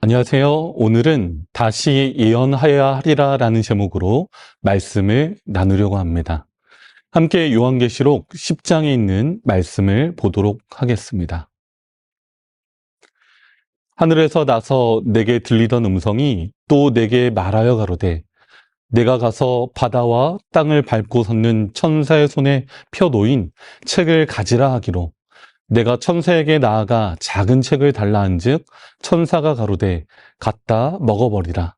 안녕하세요. 오늘은 다시 예언하여야 하리라 라는 제목으로 말씀을 나누려고 합니다. 함께 요한계시록 10장에 있는 말씀을 보도록 하겠습니다. 하늘에서 나서 내게 들리던 음성이 또 내게 말하여 가로되 내가 가서 바다와 땅을 밟고 섰는 천사의 손에 펴놓인 책을 가지라 하기로 내가 천사에게 나아가 작은 책을 달라 한즉 천사가 가로되 갖다 먹어버리라.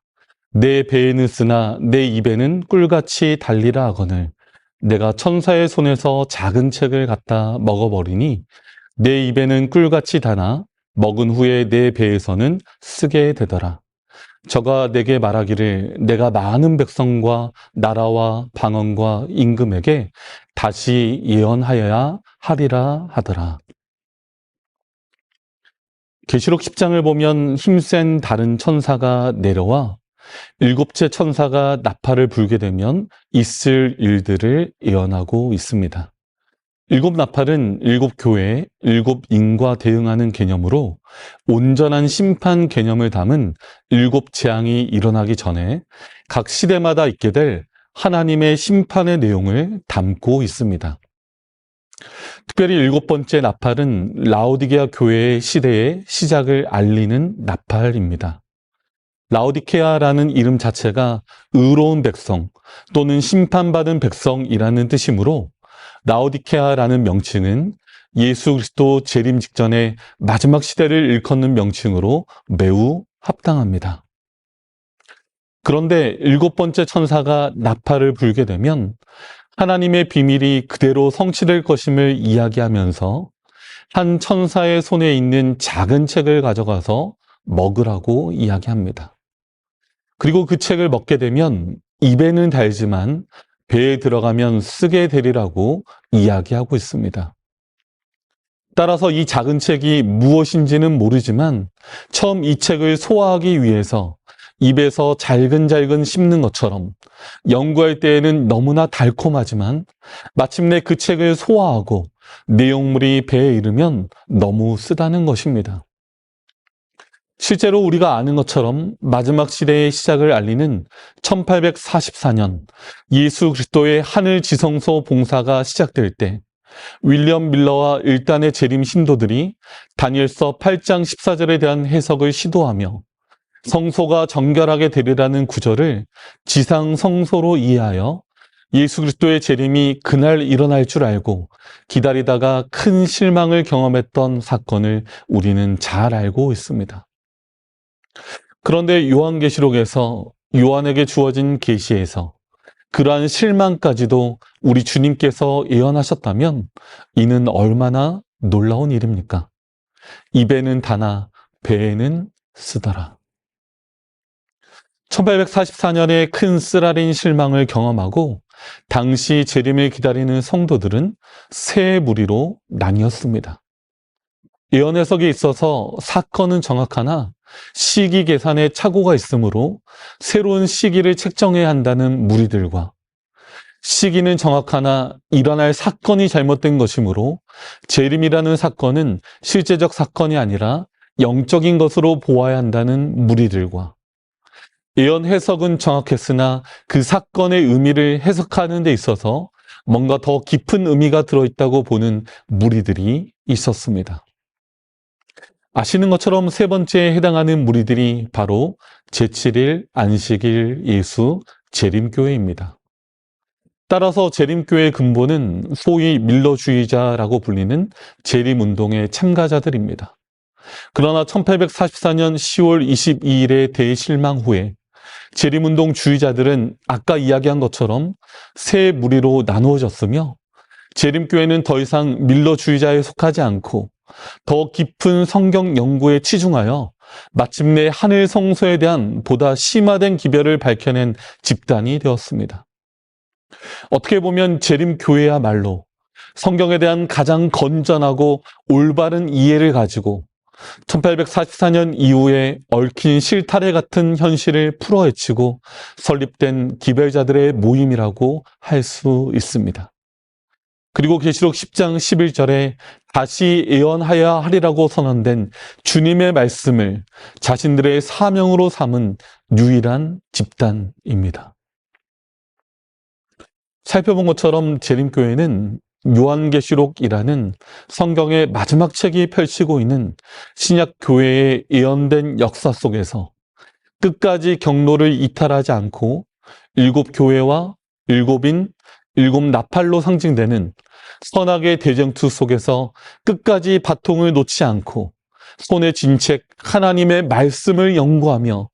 내 배에는 쓰나 내 입에는 꿀같이 달리라 하거늘 내가 천사의 손에서 작은 책을 갖다 먹어버리니 내 입에는 꿀같이 다나 먹은 후에 내 배에서는 쓰게 되더라. 저가 내게 말하기를 내가 많은 백성과 나라와 방언과 임금에게 다시 예언하여야 하리라 하더라. 계시록 10장을 보면 힘센 다른 천사가 내려와 일곱째 천사가 나팔을 불게 되면 있을 일들을 예언하고 있습니다. 일곱 나팔은 일곱 교회, 일곱 인과 대응하는 개념으로 온전한 심판 개념을 담은 일곱 재앙이 일어나기 전에 각 시대마다 있게 될 하나님의 심판의 내용을 담고 있습니다. 특별히 일곱 번째 나팔은 라오디게아 교회의 시대의 시작을 알리는 나팔입니다. 라오디케아라는 이름 자체가 의로운 백성 또는 심판받은 백성이라는 뜻이므로 라오디케아라는 명칭은 예수 그리스도 재림 직전에 마지막 시대를 일컫는 명칭으로 매우 합당합니다. 그런데 일곱 번째 천사가 나팔을 불게 되면 하나님의 비밀이 그대로 성취될 것임을 이야기하면서 한 천사의 손에 있는 작은 책을 가져가서 먹으라고 이야기합니다. 그리고 그 책을 먹게 되면 입에는 달지만 배에 들어가면 쓰게 되리라고 이야기하고 있습니다. 따라서 이 작은 책이 무엇인지는 모르지만 처음 이 책을 소화하기 위해서 입에서 잘근잘근 씹는 것처럼 연구할 때에는 너무나 달콤하지만 마침내 그 책을 소화하고 내용물이 배에 이르면 너무 쓰다는 것입니다. 실제로 우리가 아는 것처럼 마지막 시대의 시작을 알리는 1844년 예수 그리스도의 하늘 지성소 봉사가 시작될 때 윌리엄 밀러와 일단의 재림 신도들이 다니엘서 8장 14절에 대한 해석을 시도하며 성소가 정결하게 되리라는 구절을 지상 성소로 이해하여 예수 그리스도의 재림이 그날 일어날 줄 알고 기다리다가 큰 실망을 경험했던 사건을 우리는 잘 알고 있습니다. 그런데 요한계시록에서 요한에게 주어진 계시에서 그러한 실망까지도 우리 주님께서 예언하셨다면 이는 얼마나 놀라운 일입니까? 입에는 다나 배에는 쓰더라. 1844년에 큰 쓰라린 실망을 경험하고 당시 재림을 기다리는 성도들은 세 무리로 나뉘었습니다. 예언 해석에 있어서 사건은 정확하나 시기 계산에 착오가 있으므로 새로운 시기를 책정해야 한다는 무리들과 시기는 정확하나 일어날 사건이 잘못된 것이므로 재림이라는 사건은 실제적 사건이 아니라 영적인 것으로 보아야 한다는 무리들과 예언 해석은 정확했으나 그 사건의 의미를 해석하는 데 있어서 뭔가 더 깊은 의미가 들어있다고 보는 무리들이 있었습니다. 아시는 것처럼 세 번째에 해당하는 무리들이 바로 제7일 안식일 예수 재림교회입니다. 따라서 재림교회의 근본은 소위 밀러주의자라고 불리는 재림운동의 참가자들입니다. 그러나 1844년 10월 22일의 대실망 후에 재림운동 주의자들은 아까 이야기한 것처럼 세 무리로 나누어졌으며 재림교회는 더 이상 밀러주의자에 속하지 않고 더 깊은 성경 연구에 치중하여 마침내 하늘 성소에 대한 보다 심화된 기별을 밝혀낸 집단이 되었습니다. 어떻게 보면 재림교회야말로 성경에 대한 가장 건전하고 올바른 이해를 가지고 1844년 이후에 얽힌 실타래 같은 현실을 풀어헤치고 설립된 기별자들의 모임이라고 할 수 있습니다. 그리고 계시록 10장 11절에 다시 예언하여야 하리라고 선언된 주님의 말씀을 자신들의 사명으로 삼은 유일한 집단입니다. 살펴본 것처럼 재림교회는 요한계시록이라는 성경의 마지막 책이 펼치고 있는 신약교회의 예언된 역사 속에서 끝까지 경로를 이탈하지 않고 일곱 교회와 일곱인, 일곱 나팔로 상징되는 선악의 대쟁투 속에서 끝까지 바통을 놓지 않고 손에 쥔 책 하나님의 말씀을 연구하며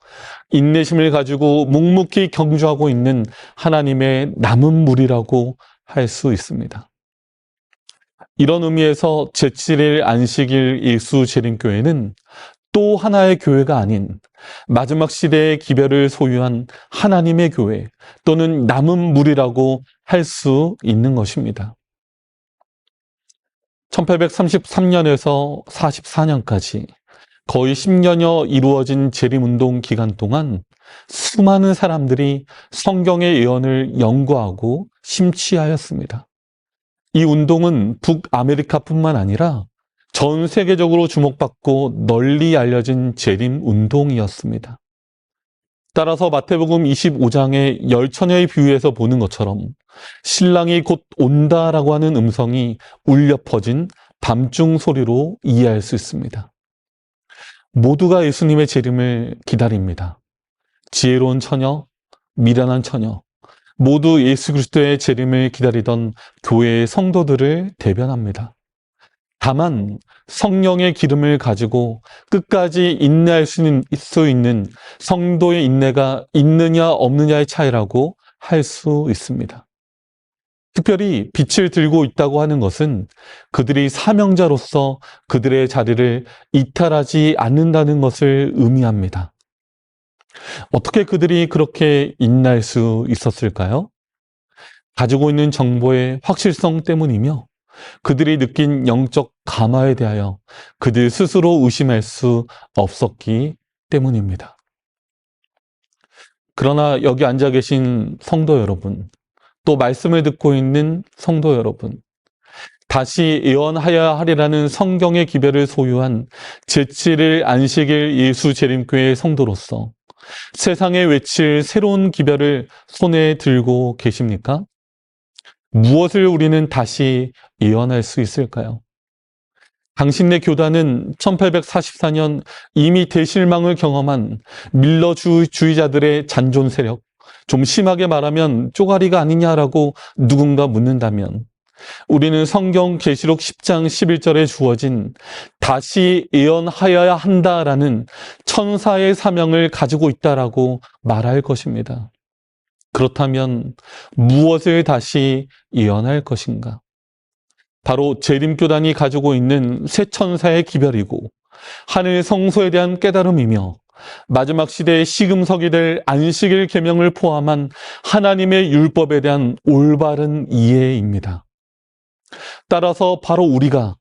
인내심을 가지고 묵묵히 경주하고 있는 하나님의 남은 무리라고 할 수 있습니다. 이런 의미에서 제7일 안식일 예수 재림교회는 또 하나의 교회가 아닌 마지막 시대의 기별을 소유한 하나님의 교회 또는 남은 무리라고 할 수 있는 것입니다. 1833년에서 44년까지 거의 10년여 이루어진 재림운동 기간 동안 수많은 사람들이 성경의 예언을 연구하고 심취하였습니다. 이 운동은 북아메리카뿐만 아니라 전 세계적으로 주목받고 널리 알려진 재림운동이었습니다. 따라서 마태복음 25장의 열처녀의 비유에서 보는 것처럼 신랑이 곧 온다라고 하는 음성이 울려 퍼진 밤중 소리로 이해할 수 있습니다. 모두가 예수님의 재림을 기다립니다. 지혜로운 처녀, 미련한 처녀, 모두 예수 그리스도의 재림을 기다리던 교회의 성도들을 대변합니다. 다만 성령의 기름을 가지고 끝까지 인내할 수 있는 성도의 인내가 있느냐 없느냐의 차이라고 할 수 있습니다. 특별히 빛을 들고 있다고 하는 것은 그들이 사명자로서 그들의 자리를 이탈하지 않는다는 것을 의미합니다. 어떻게 그들이 그렇게 인내할 수 있었을까요? 가지고 있는 정보의 확실성 때문이며 그들이 느낀 영적 감화에 대하여 그들 스스로 의심할 수 없었기 때문입니다. 그러나 여기 앉아 계신 성도 여러분, 또 말씀을 듣고 있는 성도 여러분, 다시 예언하여야 하리라는 성경의 기별을 소유한 제7일 안식일 예수 재림교회의 성도로서 세상에 외칠 새로운 기별을 손에 들고 계십니까? 무엇을 우리는 다시 예언할 수 있을까요? 당신네 교단은 1844년 이미 대실망을 경험한 밀러주의자들의 잔존 세력, 좀 심하게 말하면 쪼가리가 아니냐라고 누군가 묻는다면 우리는 성경 계시록 10장 11절에 주어진 다시 예언하여야 한다라는 천사의 사명을 가지고 있다라고 말할 것입니다. 그렇다면 무엇을 다시 예언할 것인가? 바로 재림교단이 가지고 있는 새 천사의 기별이고 하늘 성소에 대한 깨달음이며 마지막 시대의 시금석이 될 안식일 계명을 포함한 하나님의 율법에 대한 올바른 이해입니다. 따라서 바로 우리가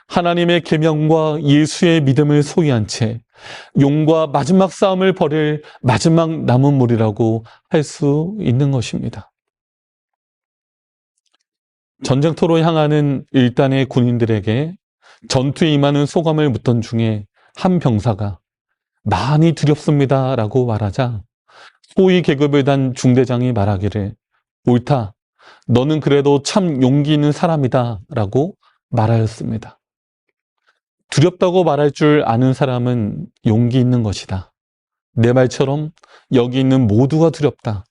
하나님의 계명과 예수의 믿음을 소유한 채 용과 마지막 싸움을 벌일 마지막 남은 무리라고 할 수 있는 것입니다. 전쟁터로 향하는 일단의 군인들에게 전투에 임하는 소감을 묻던 중에 한 병사가 많이 두렵습니다 라고 말하자 소위 계급을 단 중대장이 말하기를 옳다, 너는 그래도 참 용기 있는 사람이다 라고 말하였습니다. 두렵다고 말할 줄 아는 사람은 용기 있는 것이다. 내 말처럼 여기 있는 모두가 두렵다.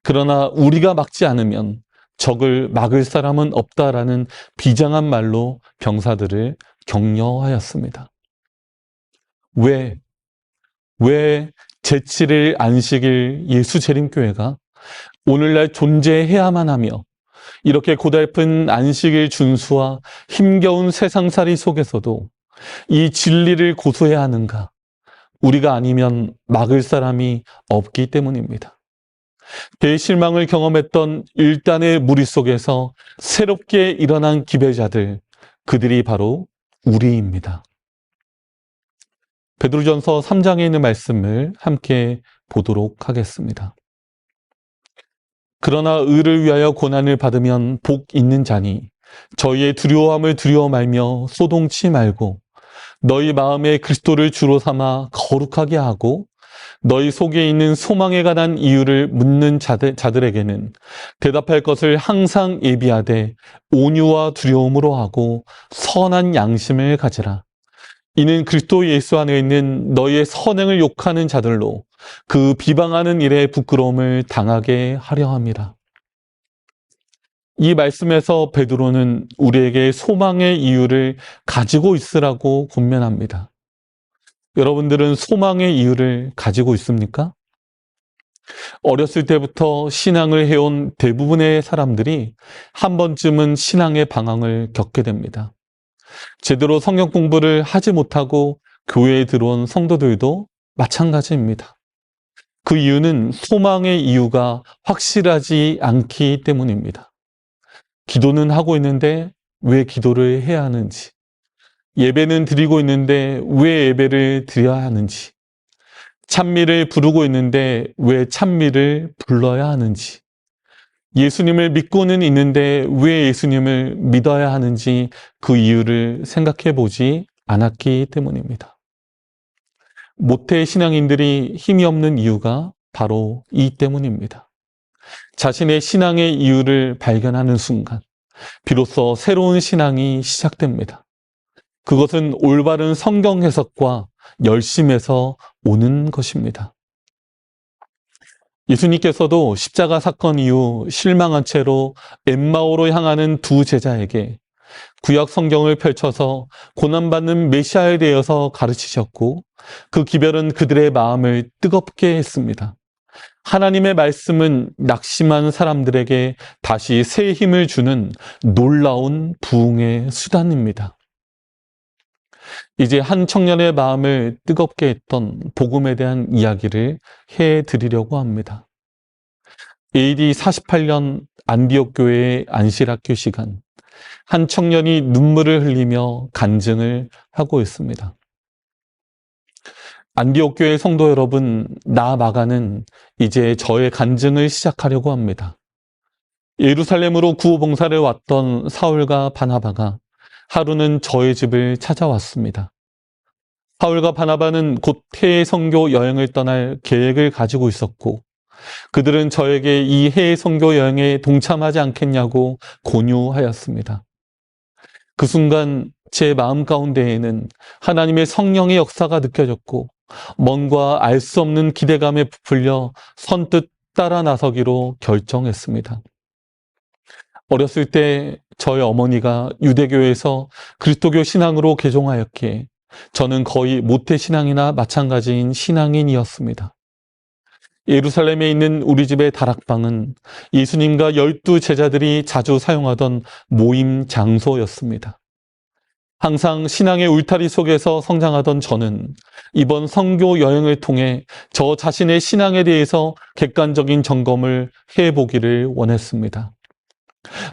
그러나 우리가 막지 않으면 적을 막을 사람은 없다라는 비장한 말로 병사들을 격려하였습니다. 왜 제7일 안식일 예수 재림교회가 오늘날 존재해야만 하며 이렇게 고달픈 안식일 준수와 힘겨운 세상살이 속에서도 이 진리를 고소해야 하는가? 우리가 아니면 막을 사람이 없기 때문입니다. 대실망을 경험했던 일단의 무리 속에서 새롭게 일어난 기배자들, 그들이 바로 우리입니다. 베드로전서 3장에 있는 말씀을 함께 보도록 하겠습니다. 그러나 의를 위하여 고난을 받으면 복 있는 자니 저희의 두려움을 두려워 말며 소동치 말고 너희 마음에 그리스도를 주로 삼아 거룩하게 하고 너희 속에 있는 소망에 관한 이유를 묻는 자들에게는 대답할 것을 항상 예비하되 온유와 두려움으로 하고 선한 양심을 가지라. 이는 그리스도 예수 안에 있는 너희의 선행을 욕하는 자들로 그 비방하는 일에 부끄러움을 당하게 하려 함이라. 이 말씀에서 베드로는 우리에게 소망의 이유를 가지고 있으라고 권면합니다. 여러분들은 소망의 이유를 가지고 있습니까? 어렸을 때부터 신앙을 해온 대부분의 사람들이 한 번쯤은 신앙의 방황을 겪게 됩니다. 제대로 성경 공부를 하지 못하고 교회에 들어온 성도들도 마찬가지입니다. 그 이유는 소망의 이유가 확실하지 않기 때문입니다. 기도는 하고 있는데 왜 기도를 해야 하는지, 예배는 드리고 있는데 왜 예배를 드려야 하는지, 찬미를 부르고 있는데 왜 찬미를 불러야 하는지, 예수님을 믿고는 있는데 왜 예수님을 믿어야 하는지 그 이유를 생각해 보지 않았기 때문입니다. 모태 신앙인들이 힘이 없는 이유가 바로 이 때문입니다. 자신의 신앙의 이유를 발견하는 순간 비로소 새로운 신앙이 시작됩니다. 그것은 올바른 성경 해석과 열심에서 오는 것입니다. 예수님께서도 십자가 사건 이후 실망한 채로 엠마오로 향하는 두 제자에게 구약 성경을 펼쳐서 고난받는 메시아에 대해서 가르치셨고 그 기별은 그들의 마음을 뜨겁게 했습니다. 하나님의 말씀은 낙심한 사람들에게 다시 새 힘을 주는 놀라운 부흥의 수단입니다. 이제 한 청년의 마음을 뜨겁게 했던 복음에 대한 이야기를 해드리려고 합니다. AD 48년 안디옥 교회의 안식학교 시간, 한 청년이 눈물을 흘리며 간증을 하고 있습니다. 안디옥 교회 성도 여러분, 나 마가는 이제 저의 간증을 시작하려고 합니다. 예루살렘으로 구호봉사를 왔던 사울과 바나바가 하루는 저의 집을 찾아왔습니다. 사울과 바나바는 곧 해외 선교 여행을 떠날 계획을 가지고 있었고 그들은 저에게 이 해외 선교 여행에 동참하지 않겠냐고 권유하였습니다. 그 순간 제 마음 가운데에는 하나님의 성령의 역사가 느껴졌고 뭔가 알 수 없는 기대감에 부풀려 선뜻 따라 나서기로 결정했습니다. 어렸을 때 저희 어머니가 유대교에서 그리스도교 신앙으로 개종하였기에 저는 거의 모태신앙이나 마찬가지인 신앙인이었습니다. 예루살렘에 있는 우리 집의 다락방은 예수님과 12 제자들이 자주 사용하던 모임 장소였습니다. 항상 신앙의 울타리 속에서 성장하던 저는 이번 선교 여행을 통해 저 자신의 신앙에 대해서 객관적인 점검을 해보기를 원했습니다.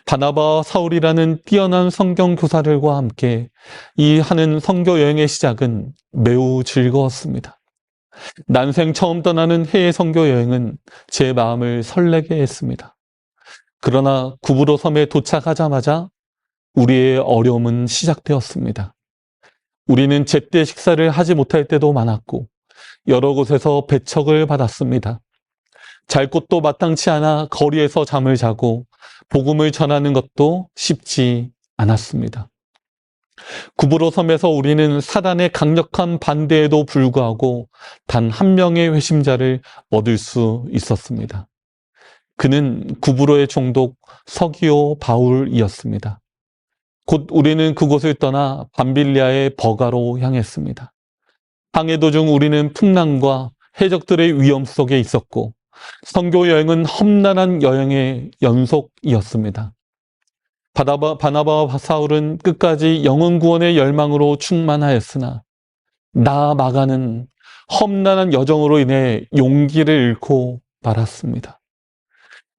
바나바와 사울이라는 뛰어난 성경 교사들과 함께 이 하는 선교 여행의 시작은 매우 즐거웠습니다. 난생 처음 떠나는 해외 선교 여행은 제 마음을 설레게 했습니다. 그러나 구브로 섬에 도착하자마자 우리의 어려움은 시작되었습니다. 우리는 제때 식사를 하지 못할 때도 많았고 여러 곳에서 배척을 받았습니다. 잘 곳도 마땅치 않아 거리에서 잠을 자고 복음을 전하는 것도 쉽지 않았습니다. 구브로 섬에서 우리는 사단의 강력한 반대에도 불구하고 단 한 명의 회심자를 얻을 수 있었습니다. 그는 구브로의 총독 서기오 바울이었습니다. 곧 우리는 그곳을 떠나 밤빌리아의 버가로 향했습니다. 항해 도중 우리는 풍랑과 해적들의 위험 속에 있었고 선교 여행은 험난한 여행의 연속이었습니다. 바나바와 사울은 끝까지 영혼 구원의 열망으로 충만하였으나 나 마가는 험난한 여정으로 인해 용기를 잃고 말았습니다.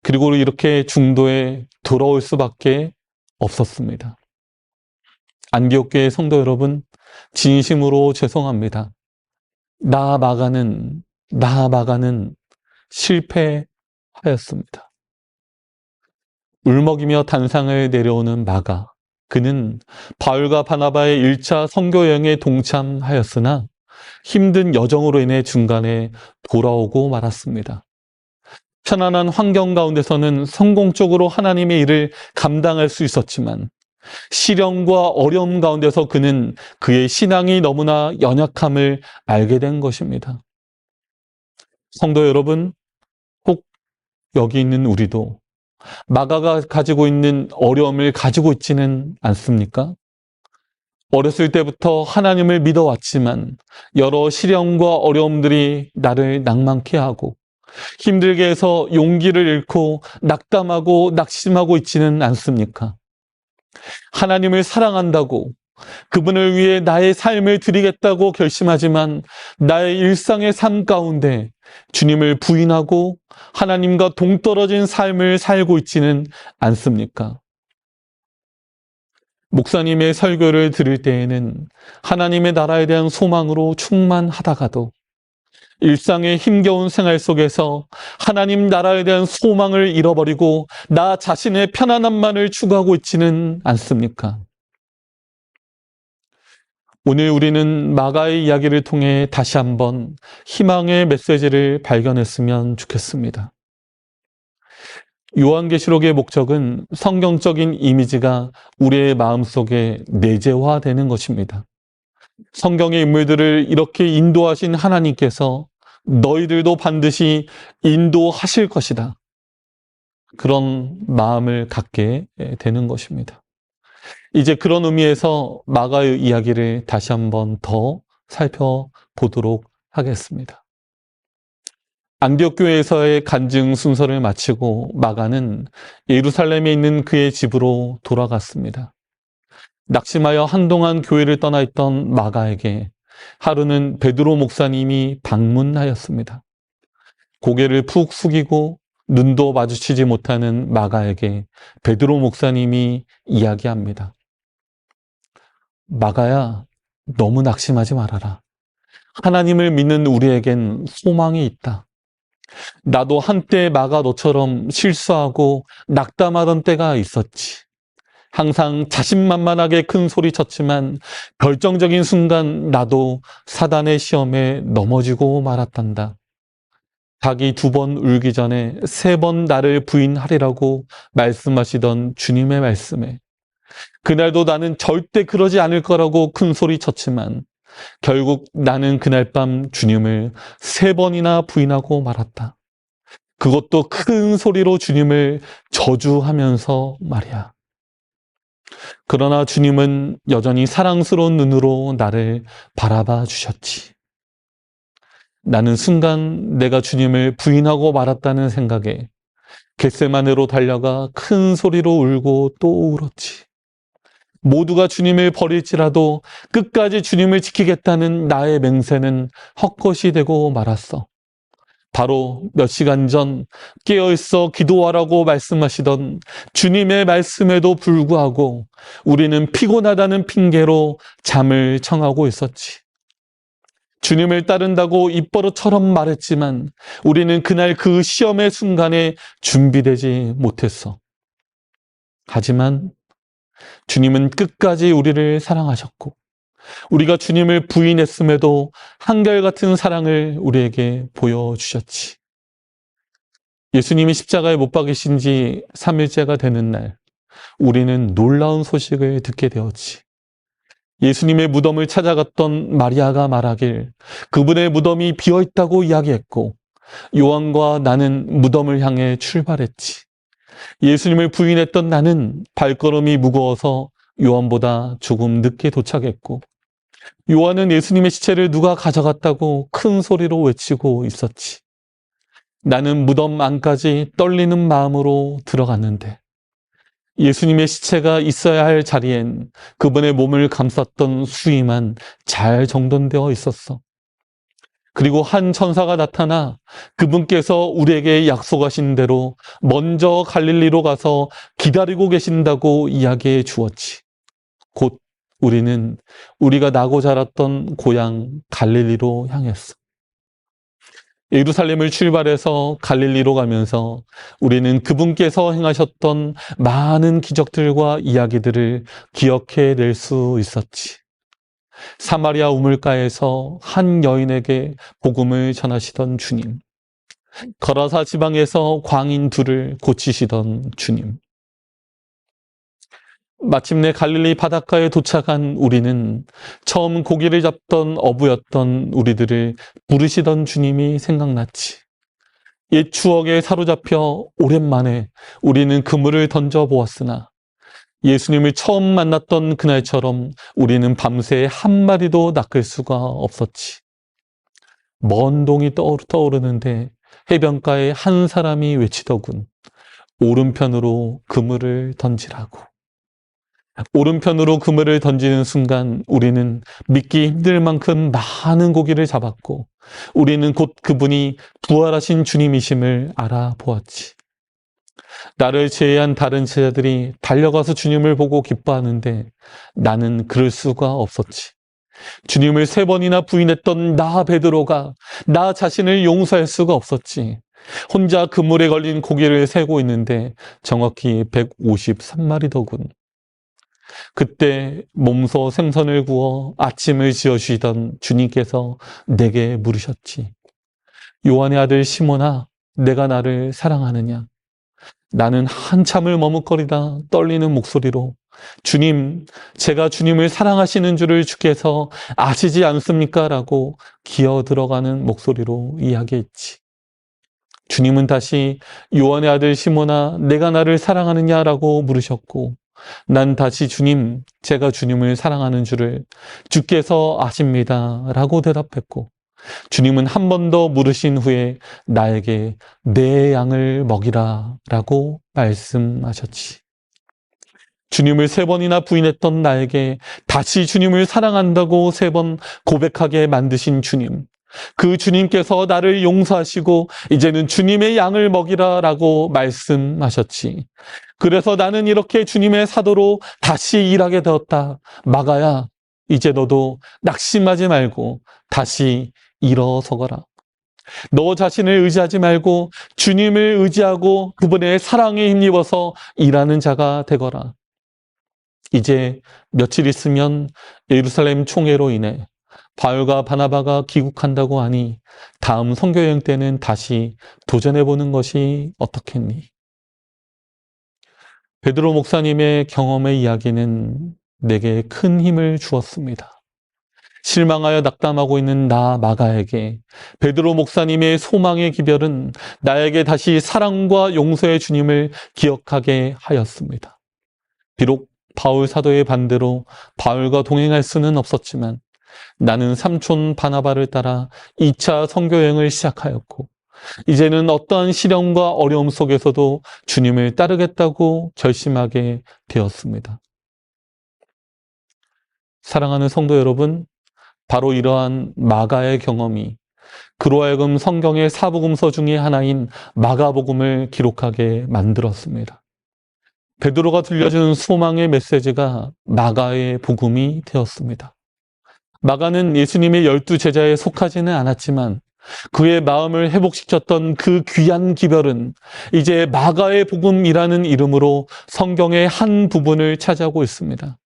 그리고 이렇게 중도에 돌아올 수밖에 없었습니다. 안디옥 교회 성도 여러분, 진심으로 죄송합니다. 나 마가는 실패하였습니다. 울먹이며 단상을 내려오는 마가, 그는 바울과 바나바의 1차 선교 여행에 동참하였으나 힘든 여정으로 인해 중간에 돌아오고 말았습니다. 편안한 환경 가운데서는 성공적으로 하나님의 일을 감당할 수 있었지만 시련과 어려움 가운데서 그는 그의 신앙이 너무나 연약함을 알게 된 것입니다. 성도 여러분, 혹 여기 있는 우리도 마가가 가지고 있는 어려움을 가지고 있지는 않습니까? 어렸을 때부터 하나님을 믿어왔지만 여러 시련과 어려움들이 나를 낭만케 하고 힘들게 해서 용기를 잃고 낙담하고 낙심하고 있지는 않습니까? 하나님을 사랑한다고 그분을 위해 나의 삶을 드리겠다고 결심하지만 나의 일상의 삶 가운데 주님을 부인하고 하나님과 동떨어진 삶을 살고 있지는 않습니까? 목사님의 설교를 들을 때에는 하나님의 나라에 대한 소망으로 충만하다가도 일상의 힘겨운 생활 속에서 하나님 나라에 대한 소망을 잃어버리고 나 자신의 편안함만을 추구하고 있지는 않습니까? 오늘 우리는 마가의 이야기를 통해 다시 한번 희망의 메시지를 발견했으면 좋겠습니다. 요한계시록의 목적은 성경적인 이미지가 우리의 마음속에 내재화되는 것입니다. 성경의 인물들을 이렇게 인도하신 하나님께서 너희들도 반드시 인도하실 것이다. 그런 마음을 갖게 되는 것입니다. 이제 그런 의미에서 마가의 이야기를 다시 한번 더 살펴보도록 하겠습니다. 안디옥 교회에서의 간증 순서를 마치고 마가는 예루살렘에 있는 그의 집으로 돌아갔습니다. 낙심하여 한동안 교회를 떠나 있던 마가에게 하루는 베드로 목사님이 방문하였습니다. 고개를 푹 숙이고 눈도 마주치지 못하는 마가에게 베드로 목사님이 이야기합니다. 마가야, 너무 낙심하지 말아라. 하나님을 믿는 우리에겐 소망이 있다. 나도 한때 마가 너처럼 실수하고 낙담하던 때가 있었지. 항상 자신만만하게 큰 소리 쳤지만 결정적인 순간 나도 사단의 시험에 넘어지고 말았단다. 닭이 2번 울기 전에 3번 나를 부인하리라고 말씀하시던 주님의 말씀에 그날도 나는 절대 그러지 않을 거라고 큰 소리 쳤지만 결국 나는 그날 밤 주님을 3번이나 부인하고 말았다. 그것도 큰 소리로 주님을 저주하면서 말이야. 그러나 주님은 여전히 사랑스러운 눈으로 나를 바라봐 주셨지. 나는 순간 내가 주님을 부인하고 말았다는 생각에 겟세마네로 달려가 큰 소리로 울고 또 울었지. 모두가 주님을 버릴지라도 끝까지 주님을 지키겠다는 나의 맹세는 헛것이 되고 말았어. 바로 몇 시간 전 깨어있어 기도하라고 말씀하시던 주님의 말씀에도 불구하고 우리는 피곤하다는 핑계로 잠을 청하고 있었지. 주님을 따른다고 입버릇처럼 말했지만 우리는 그날 그 시험의 순간에 준비되지 못했어. 하지만 주님은 끝까지 우리를 사랑하셨고 우리가 주님을 부인했음에도 한결같은 사랑을 우리에게 보여주셨지. 예수님이 십자가에 못 박이신 지 3일째가 되는 날 우리는 놀라운 소식을 듣게 되었지. 예수님의 무덤을 찾아갔던 마리아가 말하길 그분의 무덤이 비어있다고 이야기했고 요한과 나는 무덤을 향해 출발했지. 예수님을 부인했던 나는 발걸음이 무거워서 요한보다 조금 늦게 도착했고 요한은 예수님의 시체를 누가 가져갔다고 큰 소리로 외치고 있었지. 나는 무덤 안까지 떨리는 마음으로 들어갔는데 예수님의 시체가 있어야 할 자리엔 그분의 몸을 감쌌던 수의만 잘 정돈되어 있었어. 그리고 한 천사가 나타나 그분께서 우리에게 약속하신 대로 먼저 갈릴리로 가서 기다리고 계신다고 이야기해 주었지. 곧 우리는 우리가 나고 자랐던 고향 갈릴리로 향했어. 예루살렘을 출발해서 갈릴리로 가면서 우리는 그분께서 행하셨던 많은 기적들과 이야기들을 기억해 낼 수 있었지. 사마리아 우물가에서 한 여인에게 복음을 전하시던 주님, 거라사 지방에서 광인 둘을 고치시던 주님, 마침내 갈릴리 바닷가에 도착한 우리는 처음 고기를 잡던 어부였던 우리들을 부르시던 주님이 생각났지. 옛 추억에 사로잡혀 오랜만에 우리는 그물을 던져보았으나 예수님을 처음 만났던 그날처럼 우리는 밤새 한 마리도 낚을 수가 없었지. 먼 동이 떠오르는데 해변가에 한 사람이 외치더군. 오른편으로 그물을 던지라고. 오른편으로 그물을 던지는 순간 우리는 믿기 힘들 만큼 많은 고기를 잡았고 우리는 곧 그분이 부활하신 주님이심을 알아보았지. 나를 제외한 다른 제자들이 달려가서 주님을 보고 기뻐하는데 나는 그럴 수가 없었지. 주님을 3번이나 부인했던 나 베드로가 나 자신을 용서할 수가 없었지. 혼자 그물에 걸린 고기를 세고 있는데 정확히 153마리더군. 그때 몸소 생선을 구워 아침을 지어주시던 주님께서 내게 물으셨지. 요한의 아들 시몬아, 내가 나를 사랑하느냐? 나는 한참을 머뭇거리다 떨리는 목소리로 주님, 제가 주님을 사랑하시는 줄을 주께서 아시지 않습니까? 라고 기어 들어가는 목소리로 이야기했지. 주님은 다시 요한의 아들 시몬아, 내가 나를 사랑하느냐? 라고 물으셨고 난 다시 주님, 제가 주님을 사랑하는 줄을 주께서 아십니다. 라고 대답했고 주님은 한 번 더 물으신 후에 나에게 내 양을 먹이라 라고 말씀하셨지. 주님을 3번이나 부인했던 나에게 다시 주님을 사랑한다고 3번 고백하게 만드신 주님. 그 주님께서 나를 용서하시고 이제는 주님의 양을 먹이라 라고 말씀하셨지. 그래서 나는 이렇게 주님의 사도로 다시 일하게 되었다. 마가야, 이제 너도 낙심하지 말고 다시 일어서거라. 너 자신을 의지하지 말고 주님을 의지하고 그분의 사랑에 힘입어서 일하는 자가 되거라. 이제 며칠 있으면 예루살렘 총회로 인해 바울과 바나바가 귀국한다고 하니 다음 선교여행 때는 다시 도전해보는 것이 어떻겠니? 베드로 목사님의 경험의 이야기는 내게 큰 힘을 주었습니다. 실망하여 낙담하고 있는 나 마가에게 베드로 목사님의 소망의 기별은 나에게 다시 사랑과 용서의 주님을 기억하게 하였습니다. 비록 바울 사도의 반대로 바울과 동행할 수는 없었지만 나는 삼촌 바나바를 따라 2차 선교여행을 시작하였고 이제는 어떠한 시련과 어려움 속에서도 주님을 따르겠다고 결심하게 되었습니다. 사랑하는 성도 여러분, 바로 이러한 마가의 경험이 그로 하여금 성경의 사복음서 중에 하나인 마가복음을 기록하게 만들었습니다. 베드로가 들려준 소망의 메시지가 마가의 복음이 되었습니다. 마가는 예수님의 12제자에 속하지는 않았지만 그의 마음을 회복시켰던 그 귀한 기별은 이제 마가의 복음이라는 이름으로 성경의 한 부분을 차지하고 있습니다.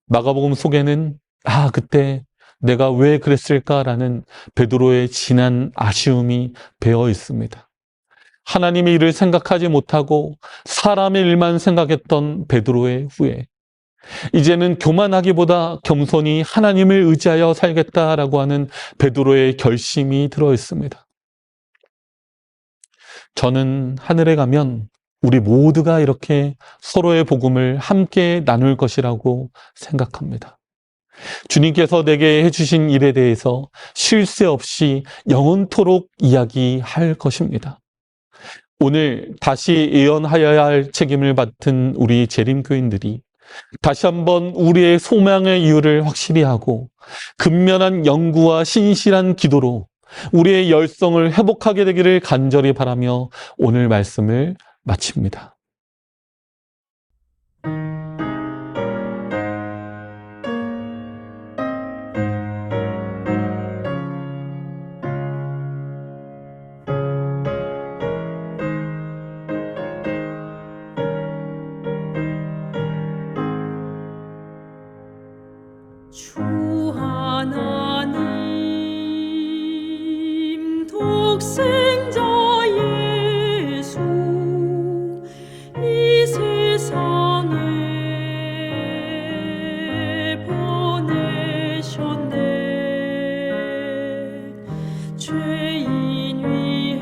마가복음 속에는 그때 내가 왜 그랬을까라는 베드로의 진한 아쉬움이 배어 있습니다. 하나님의 일을 생각하지 못하고 사람의 일만 생각했던 베드로의 후회. 이제는 교만하기보다 겸손히 하나님을 의지하여 살겠다라고 하는 베드로의 결심이 들어 있습니다. 저는 하늘에 가면 우리 모두가 이렇게 서로의 복음을 함께 나눌 것이라고 생각합니다. 주님께서 내게 해주신 일에 대해서 쉴 새 없이 영원토록 이야기할 것입니다. 오늘 다시 예언하여야 할 책임을 맡은 우리 재림교인들이 다시 한번 우리의 소망의 이유를 확실히 하고 근면한 연구와 신실한 기도로 우리의 열성을 회복하게 되기를 간절히 바라며 오늘 말씀을 마칩니다. 주 하나님 독생자 예수 이 세상에 보내셨네. 죄인 위해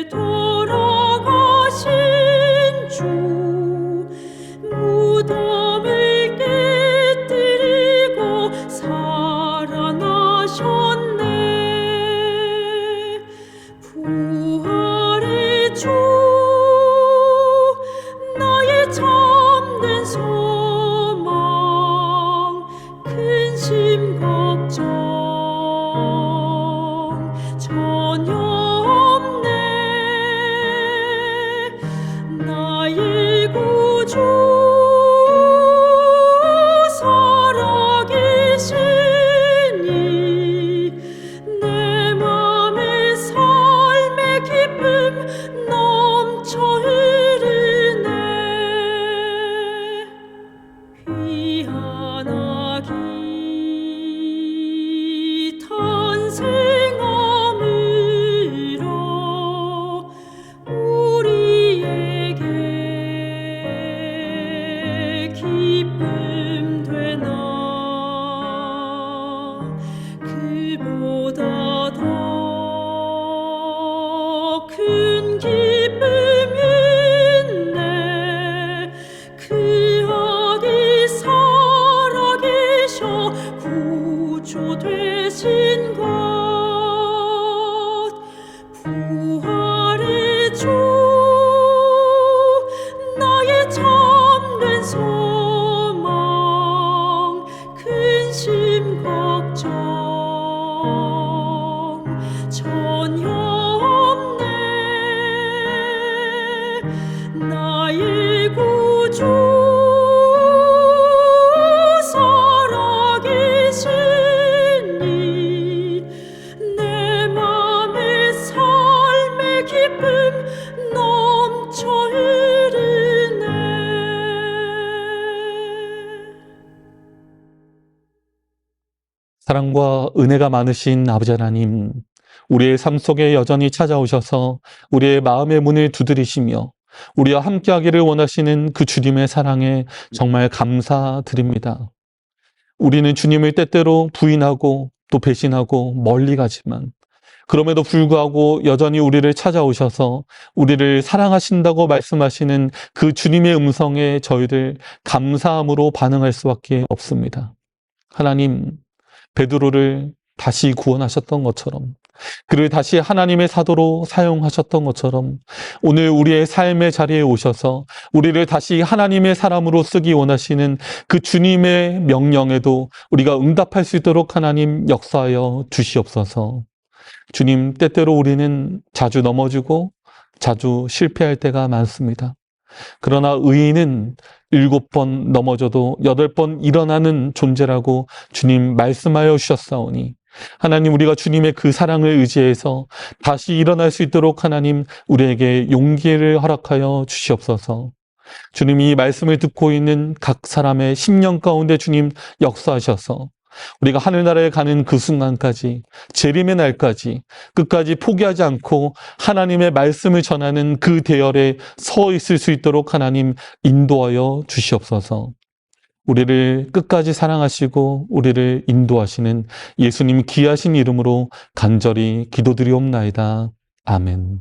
돌아가신 주 무덤을 깨뜨리고 살아나셨네. 부활의 주 나의 참된 소망 근심 걱정 전혀 없네. 나의 구주 살아계시니 내 맘에 삶의 기쁨 넘쳐 흐르네. 귀환하기 탄생함으로 우리에게 기쁨 되나. 그보다 더 큰 기쁨이 있네. 그 아기 살아계시니 사랑과 은혜가 많으신 아버지 하나님, 우리의 삶 속에 여전히 찾아오셔서 우리의 마음의 문을 두드리시며 우리와 함께하기를 원하시는 그 주님의 사랑에 정말 감사드립니다. 우리는 주님을 때때로 부인하고 또 배신하고 멀리 가지만 그럼에도 불구하고 여전히 우리를 찾아오셔서 우리를 사랑하신다고 말씀하시는 그 주님의 음성에 저희들 감사함으로 반응할 수밖에 없습니다. 하나님, 베드로를 다시 구원하셨던 것처럼, 그를 다시 하나님의 사도로 사용하셨던 것처럼 오늘 우리의 삶의 자리에 오셔서 우리를 다시 하나님의 사람으로 쓰기 원하시는 그 주님의 명령에도 우리가 응답할 수 있도록 하나님 역사하여 주시옵소서. 주님, 때때로 우리는 자주 넘어지고 자주 실패할 때가 많습니다. 그러나 의인은 7번 넘어져도 8번 일어나는 존재라고 주님 말씀하여 주셨사오니 하나님, 우리가 주님의 그 사랑을 의지해서 다시 일어날 수 있도록 하나님 우리에게 용기를 허락하여 주시옵소서. 주님이 이 말씀을 듣고 있는 각 사람의 심령 가운데 주님 역사하셔서 우리가 하늘나라에 가는 그 순간까지, 재림의 날까지 끝까지 포기하지 않고 하나님의 말씀을 전하는 그 대열에 서 있을 수 있도록 하나님 인도하여 주시옵소서. 우리를 끝까지 사랑하시고 우리를 인도하시는 예수님 귀하신 이름으로 간절히 기도드리옵나이다. 아멘.